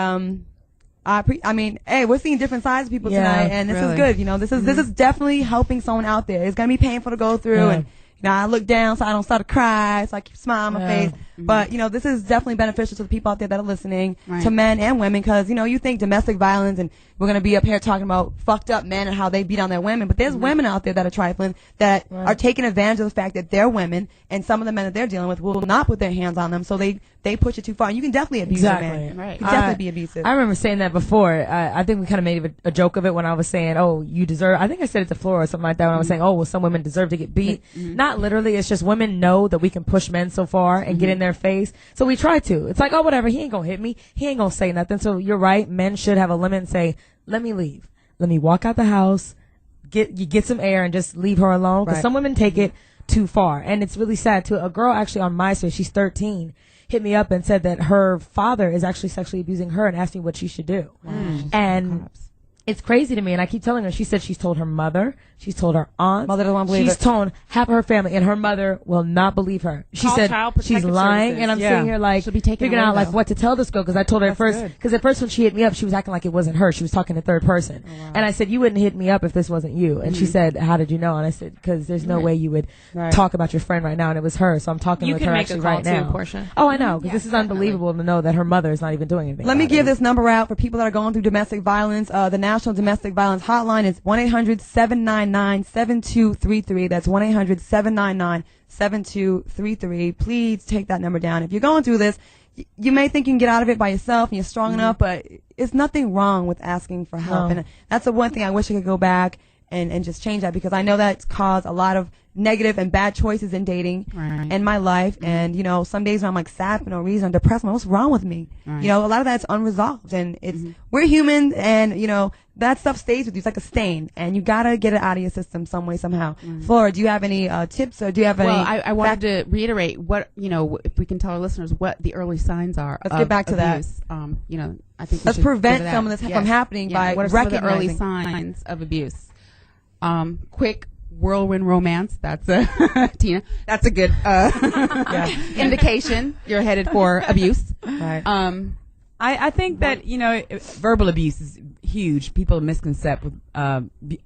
I mean, hey, we're seeing different sides of people tonight, and this is good. You know, this is definitely helping someone out there. It's gonna be painful to go through, and you know, I look down so I don't start to cry, so I keep smiling on my face. But you know, this is definitely beneficial to the people out there that are listening, to men and women, because you know, you think domestic violence, and we're gonna be up here talking about fucked up men and how they beat on their women, but there's women out there that are trifling, that are taking advantage of the fact that they're women, and some of the men that they're dealing with will not put their hands on them, so they push it too far. And you can definitely abuse a man. Right. You can definitely be abusive. I remember saying that before. I think we kind of made a joke of it when I was saying, oh, you deserve, I think I said it to Flora or something like that when I was saying, oh, well, some women deserve to get beat. Not literally. It's just women know that we can push men so far and get in their face. So we try to. It's like, oh, whatever. He ain't going to hit me. He ain't going to say nothing. So you're right. Men should have a limit and say, let me leave. Let me walk out the house, get some air and just leave her alone. Because some women take it too far. And it's really sad too. A girl actually on MySpace, she's 13, hit me up and said that her father is actually sexually abusing her and asked me what she should do. And it's crazy to me, and I keep telling her. She said she's told her mother, she's told her aunt, mother doesn't believe she's told half of her family, and her mother will not believe her. She said she's lying, and I'm sitting here like figuring out like what to tell this girl, because I told her at first when she hit me up, she was acting like it wasn't her. She was talking to third person, and I said, you wouldn't hit me up if this wasn't you. And she said, how did you know? And I said, because there's no way you would talk about your friend right now, and it was her. So I'm talking with her actually right now. Portia. Oh, I know, because this is unbelievable to know that her mother is not even doing anything. Let me give this number out for people that are going through domestic violence. The National Domestic Violence Hotline is 1-800-799-7233. That's 1-800-799-7233. Please take that number down. If you're going through this, you may think you can get out of it by yourself and you're strong enough, but it's nothing wrong with asking for help. And that's the one thing I wish I could go back and just change that, because I know that's caused a lot of negative and bad choices in dating in my life. And, you know, some days when I'm like sad for no reason, I'm depressed, what's wrong with me? You know, a lot of that's unresolved, and it's, we're human, and, you know, that stuff stays with you. It's like a stain, and you gotta get it out of your system some way, somehow. Flora, do you have any tips, or do you have any? Well, I wanted to reiterate what, you know, if we can tell our listeners what the early signs are. Let's get back to abuse. That. You know, I think let's prevent some of this from happening by what are some of the early signs of abuse? Quick whirlwind romance. That's a Tina. That's a good indication you're headed for abuse. Right. I think that, you know, verbal abuse is huge. People misconcept with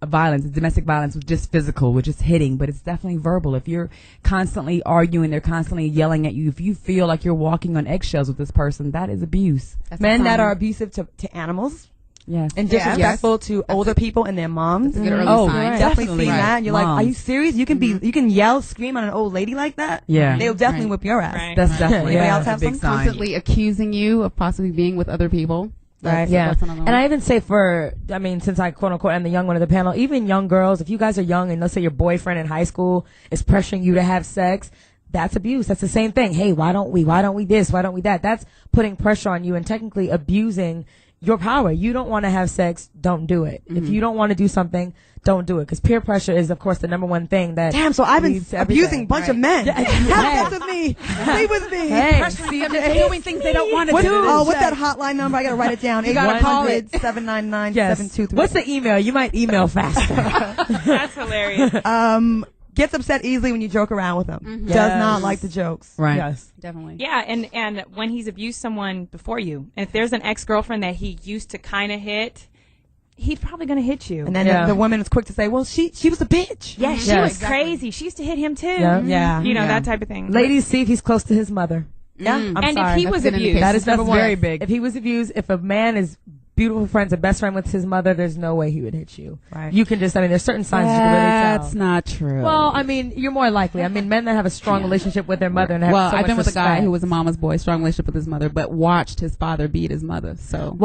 violence, domestic violence, with just physical, with just hitting, but it's definitely verbal. If you're constantly arguing, they're constantly yelling at you, if you feel like you're walking on eggshells with this person, that is abuse. Men that are abusive to animals, Yes. and disrespectful to older people and their moms. That's a good early sign. Definitely Definitely. seen that. You're like, Moms. are you serious? You can you can yell, scream on an old lady like that. Yeah. They'll definitely Right. whip your ass. Right. That's definitely Anybody else have a big some? sign. Constantly accusing you of possibly being with other people. That's, Yeah. that's another one. And I even say since I quote unquote am the young one of the panel, even young girls, if you guys are young and let's say your boyfriend in high school is pressuring you to have sex, that's abuse. That's the same thing. Hey, why don't we this? Why don't we that? That's putting pressure on you and technically abusing your power. You don't want to have sex, don't do it. If you don't want to do something, don't do it. Because peer pressure is, of course, the number one thing that. Damn, so I've been leads to abusing a everything. bunch of men. Have sex with me. Sleep with me. Hey, Doing things they don't want to do. What's that hotline number? I gotta write it down. gotta call 800-799-7233. yes. What's the email? You might email faster. That's hilarious. Gets upset easily when you joke around with him. Does Yes. not like the jokes. Right. Yes. Definitely. Yeah, and when he's abused someone before you, if there's an ex-girlfriend that he used to kind of hit, he's probably going to hit you. And then Yeah. the woman is quick to say, well, she was a bitch. yeah, she Yes. was crazy. She used to hit him too. Yeah. Yeah. You know, Yeah. that type of thing. Ladies, see if he's close to his mother. Yeah. I'm and sorry. if he That's was a good abused, indication. That is number That's one. very big. If he was abused, if a man is beautiful friends and best friend with his mother, there's no way he would hit you. Right. You can just, there's certain signs you can really tell. That's not true. Well, you're more likely. Men that have a strong relationship with their mother and have Well, so I've much been with a guy respect. who was a mama's boy, strong relationship with his mother, but watched his father beat his mother. So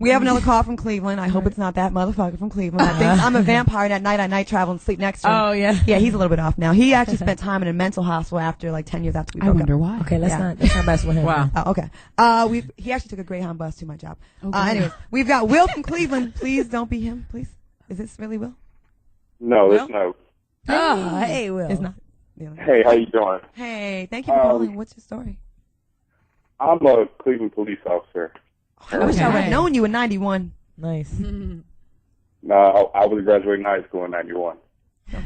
We have another call from Cleveland. I hope it's not that motherfucker from Cleveland. I think I'm a vampire and at night I night travel and sleep next to him. Oh, yeah. Yeah, he's a little bit off now. He actually spent time in a mental hospital after 10 years after we I broke wonder up. why. Okay, let's Yeah. not mess with him. Wow. Oh, okay. He actually took a Greyhound bus to my job. good. Anyways, we've got Will from Cleveland. Please don't be him, please. Is this really Will? No, it's no. Oh, hey, Will. It's not. Hey, how you doing? Hey, thank you for calling. What's your story? I'm a Cleveland police officer. I wish I would have Okay. known you in 91. Nice. No, I was graduating high school in '91.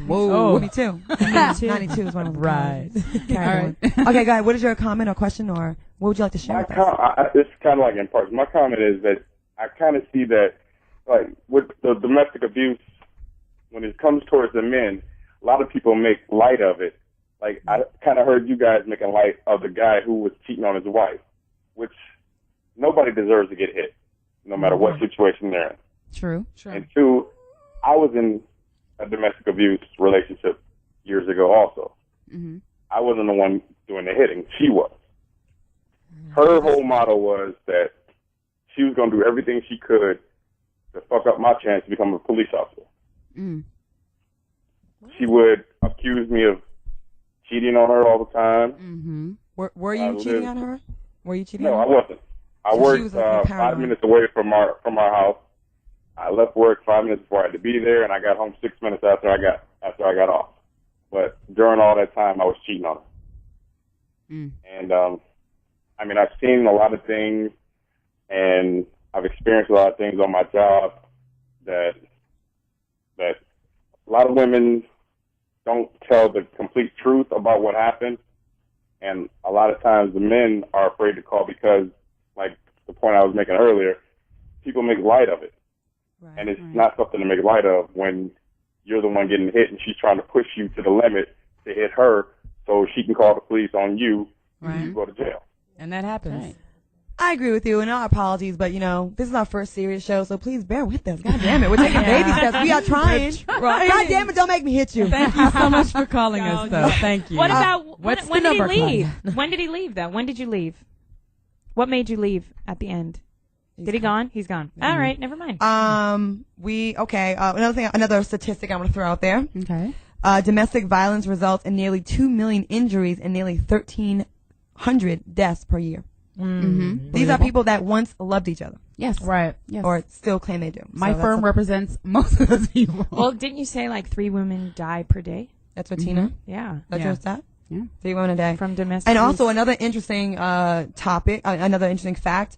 Whoa. Me too. 92 is when I was Right. Right. Okay, guys, what is your comment or question, or what would you like to share My with us? it's kind of like in parts. My comment is that I kind of see that, like, with the domestic abuse, when it comes towards the men, a lot of people make light of it. Like, I kind of heard you guys making light of the guy who was cheating on his wife, which nobody deserves to get hit, no matter what situation they're in. True. And two, I was in a domestic abuse relationship years ago also. Mm-hmm. I wasn't the one doing the hitting. She was. Her whole motto was that she was going to do everything she could to fuck up my chance to become a police officer. Mm. She would accuse me of cheating on her all the time. Mm-hmm. Were you cheating on her? Were you cheating No, I on her? wasn't. I So she worked was, like, 5 paranoid. minutes away from our house. I left work 5 minutes before I had to be there, and I got home 6 minutes after I got off. But during all that time, I was cheating on her. Mm. And I've seen a lot of things, and I've experienced a lot of things on my job that a lot of women don't tell the complete truth about what happened, and a lot of times the men are afraid to call because, like the point I was making earlier, people make light of it. Right. And it's not something to make light of when you're the one getting hit and she's trying to push you to the limit to hit her so she can call the police on you and you go to jail. And that happens. Right. I agree with you, and our apologies, but this is our first serious show, so please bear with us. God damn it, we're taking baby steps. We are trying. God damn it, don't make me hit you. Thank you so much for calling us, though. Thank you. What about what's when the did he number, leave? Claudia? When did he leave, though? When did you leave? What made you leave at the end? Did he gone? He's gone. All right, never mind. Another statistic I want to throw out there. Okay. Domestic violence results in nearly 2 million injuries and nearly 1,300 deaths per year. Mm-hmm. These are people that once loved each other, Yes. Right. Yes. or still claim they do. My So firm that's, represents most of those people. Well, didn't you say like 3 women die per day? that's what Tina. Yeah, That's Yeah. your stat. Yeah. 3 women a day. from domestic. And also abuse. another interesting topic, another interesting fact,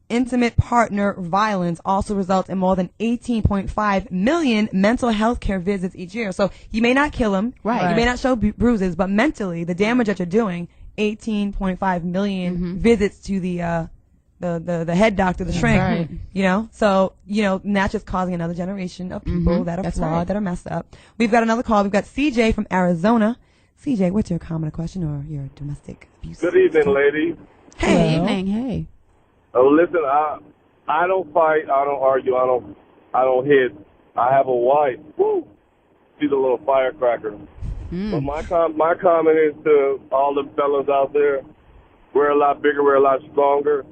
intimate partner violence also results in more than 18.5 million mental health care visits each year. So you may not kill him, Right. you may not show bruises, but mentally the damage that you're doing, 18.5 million visits to the head doctor, the shrink, right. So, and that's just causing another generation of people that are That's flawed, right. that are messed up. We've got another call. We've got CJ from Arizona. CJ, what's your comment or question or your domestic abuse? Good evening, ladies. Good evening. Hey. Oh, listen, I don't fight. I don't argue. I don't hit. I have a wife. Woo! She's a little firecracker. But my comment is to all the fellas out there, we're a lot bigger, we're a lot stronger.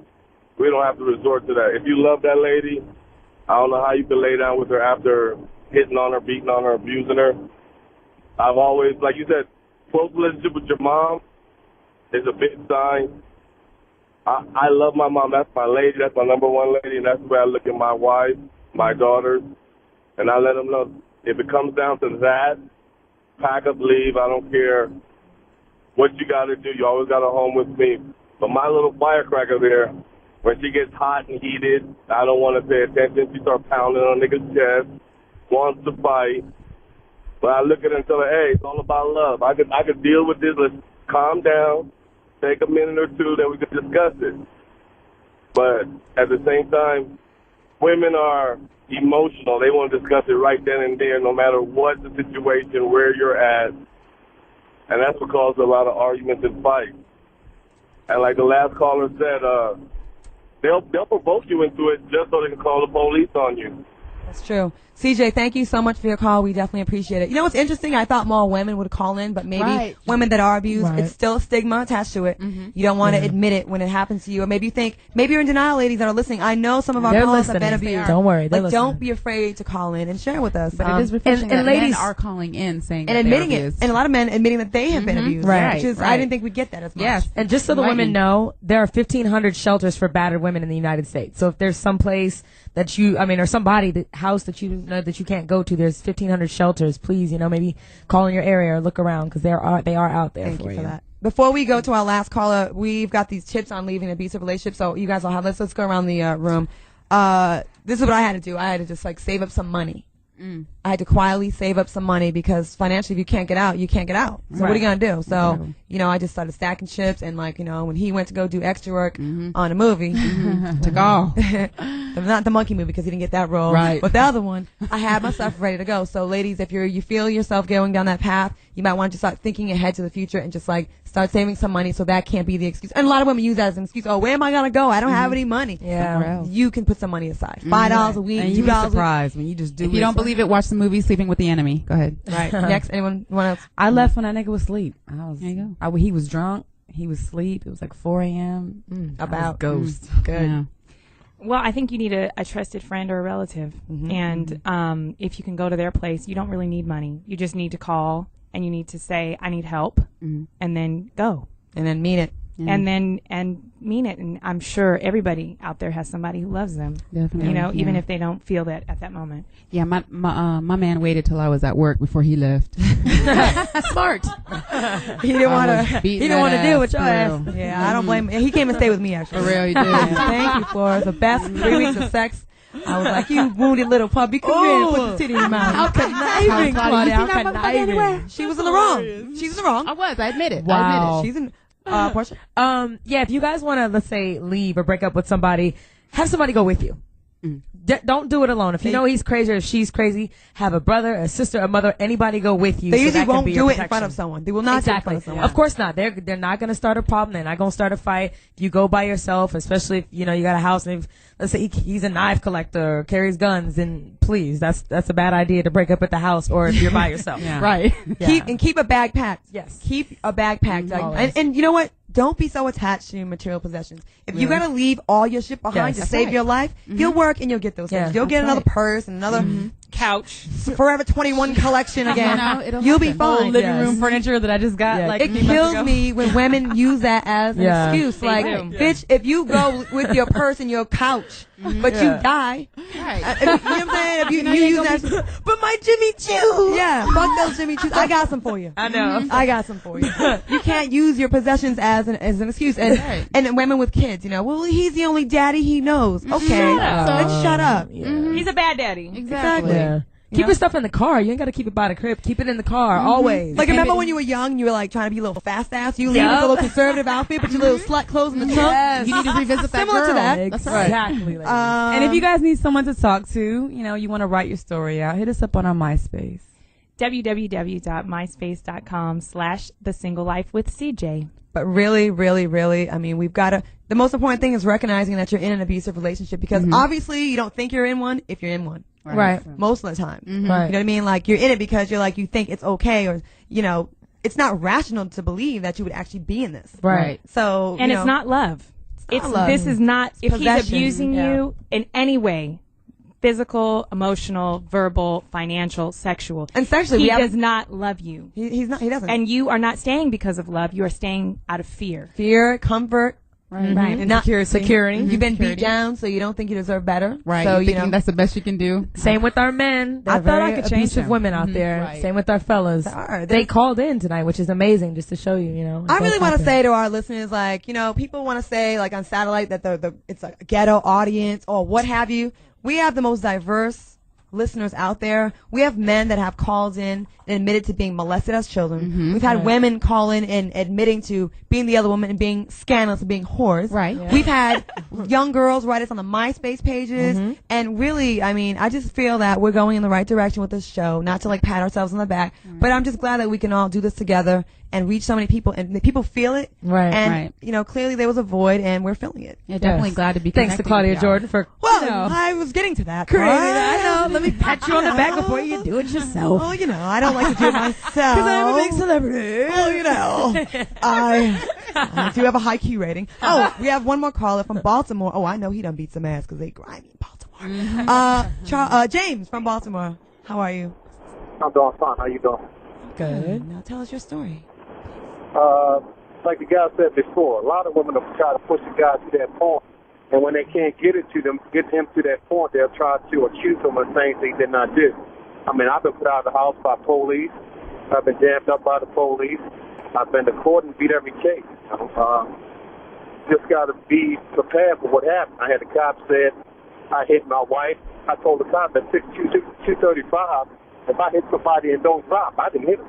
We don't have to resort to that. If you love that lady, I don't know how you can lay down with her after hitting on her, beating on her, abusing her. I've always, like you said, close relationship with your mom is a big sign. I love my mom. That's my lady. That's my number one lady, and that's the way I look at my wife, my daughters, and I let them know if it comes down to that, pack up, leave. I don't care what you got to do. You always got a home with me. But my little firecracker there, when she gets hot and heated, I don't want to pay attention. She starts pounding on niggas' chest, wants to fight. But I look at her and tell her, hey, it's all about love. I could deal with this. Let's calm down. Take a minute or two, then we can discuss it. But at the same time, women are emotional. They want to discuss it right then and there, no matter what the situation, where you're at. And that's what causes a lot of arguments and fights. And like the last caller said, they'll provoke you into it just so they can call the police on you. That's true. CJ, thank you so much for your call. We definitely appreciate it. You know what's interesting? I thought more women would call in, but maybe women that are abused, it's still a stigma attached to it. You don't want to admit it when it happens to you. Or maybe you think, maybe you're in denial, ladies that are listening. I know some of our callers have been abused. Don't worry. Like, don't be afraid to call in and share with us. But it is refreshing that ladies men are calling in saying and that admitting they're it. abused. And a lot of men admitting that they have been abused. Right. Which is, I didn't think we'd get that as much. Yes. And just so the women know, there are 1,500 shelters for battered women in the United States. So if there's some place that or somebody, the house that you know that you can't go to, there's 1,500 shelters. Please, maybe call in your area or look around because they are out there. Thank you for that. Before we go to our last caller, we've got these tips on leaving an abusive relationship. So you guys all have. Let's go around the room. This is what I had to do. I had to just save up some money. I had to quietly save up some money because financially, if you can't get out, you can't get out. So what are you gonna do? So I just started stacking chips, and when he went to go do extra work on a movie, to go, not the monkey movie because he didn't get that role, right? But the other one, I had my stuff ready to go. So ladies, if you feel yourself going down that path, you might want to start thinking ahead to the future and just start saving some money so that can't be the excuse. And a lot of women use that as an excuse. Oh, where am I gonna go? I don't have any money. Yeah, you can put some money aside. $5 a week. And you'd be surprised when you just do. If you don't believe it, watch the movie Sleeping with the Enemy. Go ahead. Right. Next, anyone else? I left when that nigga was asleep. There you go. He was drunk. He was asleep. It was like 4 a.m. About ghost. Good. Yeah. Well, I think you need a trusted friend or a relative. And if you can go to their place, you don't really need money. You just need to call and you need to say, I need help, and then go. And then mean it. And mean it. And I'm sure everybody out there has somebody who loves them. Definitely. Even if they don't feel that at that moment. Yeah, my man waited till I was at work before he left. Smart. He didn't want to. He didn't want to deal with your ass. Yeah, I don't blame him. He came and stayed with me actually. For real, he did. Thank you for the best 3 weeks of sex. I was like, you wounded little puppy, come here and put the titty in your mouth. How conniving, Claudia. How conniving. She was in the wrong. She was in the wrong. I admit it. Wow. She's in. Portia? Yeah, if you guys want to, let's say, leave or break up with somebody, have somebody go with you. Don't do it alone. If you know he's crazy or she's crazy, have a brother, a sister, a mother, anybody go with you. They usually won't do it in front of someone. They will not do it in front of someone. Of course not. They're not going to start a problem. They're not going to start a fight. If you go by yourself, especially if you got a house and if, let's say he's a knife collector or carries guns, then please, that's a bad idea to break up at the house or if you're by yourself. Right. Yeah. Keep a bag packed. Yes. Keep a bag packed. And you know what? Don't be so attached to your material possessions. If you gotta leave all your shit behind to save your life, you'll work and you'll get those things. You'll get another purse and another couch, Forever 21 collection again. You'll be fine. Living room furniture that I just got. It kills me when women use that as an excuse. Bitch, if you go with your purse and your couch, but you die, Right. you know what I'm saying? If you use that, but my Jimmy Choo. Yeah, fuck those Jimmy Choos. I got some for you. I know. I got some for you. You can't use your possessions as an excuse. And women with kids, well, he's the only daddy he knows. Okay, let's shut up. He's a bad daddy. Exactly. Yeah. Keep your stuff in the car. You ain't got to keep it by the crib. Keep it in the car always. Like, remember when you were young, you were trying to be a little fast ass? You leave with a little conservative outfit, but your little slut clothes in the trunk. Yes. You need to revisit that Similar girl. to that. That's right. Exactly. And if you guys need someone to talk to, you want to write your story out, hit us up on our MySpace. www.myspace.com/thesingleLifeWithCJ. But really, really, really, I mean, we've got to, the most important thing is recognizing that you're in an abusive relationship because obviously you don't think you're in one if you're in one. Right. Most of the time. Right. You know what I mean? Like, you're in it because you're like, you think it's okay or, you know, it's not rational to believe that you would actually be in this. Right. So, And you it's know, not love. not love. This is not, if he's possession. abusing Yeah. you in any way, physical, emotional, verbal, financial, sexual. And sexually, he we have- does not love you. he's not, he doesn't. And you are not staying because of love. You are staying out of fear. fear, comfort, Right. and not Security. You've been beat down, so you don't think you deserve better. Right. So, You're you thinking know, that's the best you can do. Same with our men. They're I thought I very could change abusive. women out there. Right. Same with our fellas. They are. They called in tonight, which is amazing, just to show you, you know. I really both want to happen. say to our listeners, like, you know, people want to say, like, on satellite that it's a ghetto audience or what have you. We have the most diverse listeners out there. We have men that have called in and admitted to being molested as children. We've had women call in and admitting to being the other woman and being scandalous and being whores. Right. Yeah. We've had young girls write us on the MySpace pages. And really, I mean, I just feel that we're going in the right direction with this show, not to like pat ourselves on the back, but I'm just glad that we can all do this together and reach so many people and the people feel it. Right. And, Right. you know, clearly there was a void and we're filling it. Yeah, definitely Yes. glad to be Thanks to connected Claudia with y'all. Jordan for Well, you know, I was getting to that. creating part. that. I know. Let me pat you on the back before you do it yourself. Well, you know, I don't like to do it myself. Because I'm a big celebrity. Well, you know, I do have a high Q rating. Oh, we have one more caller from Baltimore. Oh, I know he done beat some ass because they grimy in Baltimore. James from Baltimore. How are you? I'm doing fine. How you doing? Good. Now tell us your story. Like the guy said before, a lot of women will try to push the guy to that point, and when they can't get him to that point, they'll try to accuse him of things they did not do. I mean, I've been put out of the house by police. I've been jammed up by the police. I've been to court and beat every case. Just got to be prepared for what happened. I had the cop said I hit my wife. I told the cop at 235, if I hit somebody and don't stop, I didn't hit him.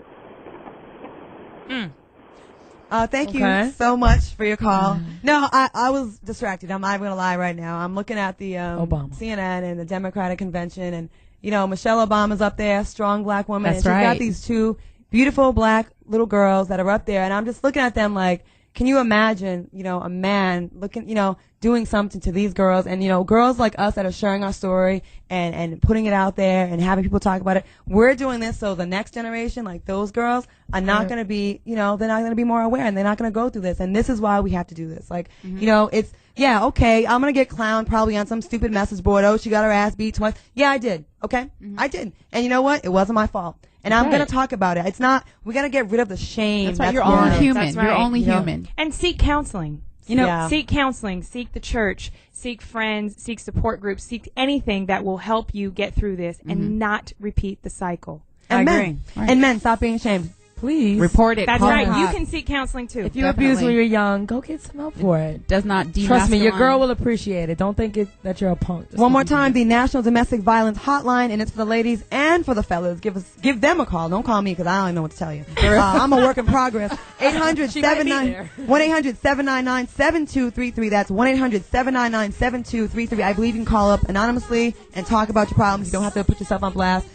Thank Okay. you so much for your call. No, I was distracted. I'm not going to lie right now. I'm looking at the Obama. CNN and the Democratic Convention, and, you know, Michelle Obama's up there, strong black woman. That's and she's got right. these two beautiful black little girls that are up there, and I'm just looking at them like, can you imagine, you know, a man looking, you know, doing something to these girls, and, you know, girls like us that are sharing our story and putting it out there and having people talk about it. We're doing this so the next generation, like those girls, are not going to be, you know, they're not going to be more aware and they're not going to go through this. And this is why we have to do this. Like, you know, it's, yeah, okay, I'm going to get clowned probably on some stupid message board. Oh, she got her ass beat twice. Yeah, I did. Okay? I did. And you know what? It wasn't my fault. And I'm going to talk about it. It's not, we got to get rid of the shame. That's right. You're on only it. human. That's You're right. only You know? human. And seek counseling. You know, Yeah. seek counseling, seek the church, seek friends, seek support groups, seek anything that will help you get through this and not repeat the cycle. And I men, agree. Right. and men, stop being ashamed. Please. Report it. That's call right. the You cops. can seek counseling too. If you Definitely. abuse when you're young, go get some help for it. Does not Trust me, your demasculine. girl will appreciate it. Don't think that you're a punk. Just One more think you time, the National Domestic Violence Hotline, and it's for the ladies and for the fellas. Give them a call. Don't call me because I don't know what to tell you. I'm a work in progress. 1-800-799-7233. That's 1-800-799-7233. I believe you can call up anonymously and talk about your problems. You don't have to put yourself on blast.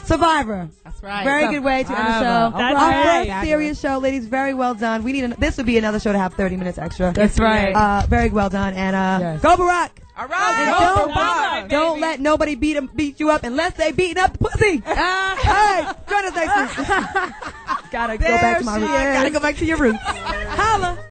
Survivor. That's right. Very good way to end the show. Survivor. That's Our right. first serious show, ladies. Very well done. We need this would be another show to have 30 minutes extra. That's right. Very well done. And Yes. go Barack. All right. And don't let nobody beat you up unless they beating up the pussy. Hey, join us next week. Gotta go back to my roots. Gotta go back to your roots. Holla.